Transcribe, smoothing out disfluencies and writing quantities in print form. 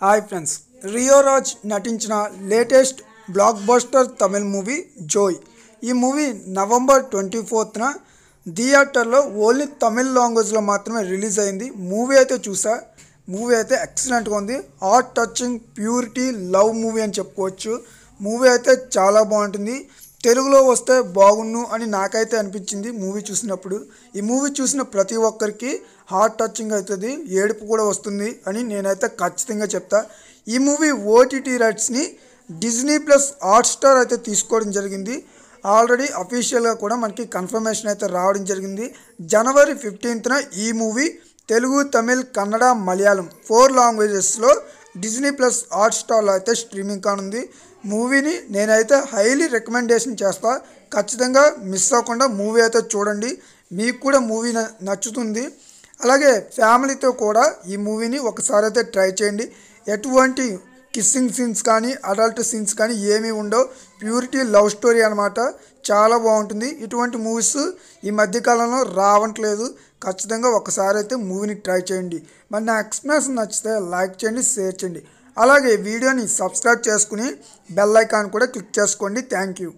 Hi friends, Rio Raj నటించిన latest blockbuster Tamil movie Joe. ఈ movie November 24న థియేటర్లో ఓన్లీ తమిళ్ లాంగ్వేజ్లో మాత్రమే రిలీజ్ అయింది. మూవీ అయితే చూసా. మూవీ అయితే ఎక్సలెంట్గా ఉంది. Heart touching purity love movie అని చెప్పుకోవచ్చు. మూవీ అయితే చాలా బాగుంటుంది. తెలుగులో వస్తే బాగుండు అని నాకైతే అనిపించింది మూవీ చూసినప్పుడు. ఈ మూవీ చూసిన ప్రతి ఒక్కరికి హార్ట్ టచింగ్ అవుతుంది, ఏడుపు కూడా వస్తుంది అని నేనైతే ఖచ్చితంగా చెప్తా. ఈ మూవీ ఓటీటీ రైట్స్ని డిజ్నీ ప్లస్ హాట్స్టార్ అయితే తీసుకోవడం జరిగింది. ఆల్రెడీ అఫీషియల్గా కూడా మనకి కన్ఫర్మేషన్ అయితే రావడం జరిగింది. జనవరి 15న ఈ మూవీ తెలుగు, తమిళ్, కన్నడ, మలయాళం 4 లాంగ్వేజెస్లో డిజ్నీ ప్లస్ హాట్స్టార్లో అయితే స్ట్రీమింగ్ కానుంది. మూవీని నేనైతే హైలీ రికమెండేషన్ చేస్తా. ఖచ్చితంగా మిస్ అవ్వకుండా మూవీ అయితే చూడండి. మీకు కూడా మూవీ నచ్చుతుంది. అలాగే ఫ్యామిలీతో కూడా ఈ మూవీని ఒకసారి అయితే ట్రై చేయండి. ఎటువంటి కిస్సింగ్ సీన్స్ కానీ అడల్ట్ సీన్స్ కానీ ఏమీ ఉండవు. ప్యూరిటీ లవ్ స్టోరీ అనమాట. చాలా బాగుంటుంది. ఇటువంటి మూవీస్ ఈ మధ్యకాలంలో రావట్లేదు. ఖచ్చితంగా ఒకసారి అయితే మూవీని ట్రై చేయండి. మరి నా ఎక్స్ప్లెనేషన్ నచ్చితే లైక్ చేయండి, షేర్ చేయండి. అలాగే వీడియోని సబ్స్క్రైబ్ చేసుకుని బెల్ ఐకాన్ కూడా క్లిక్ చేసుకోండి. Thank you.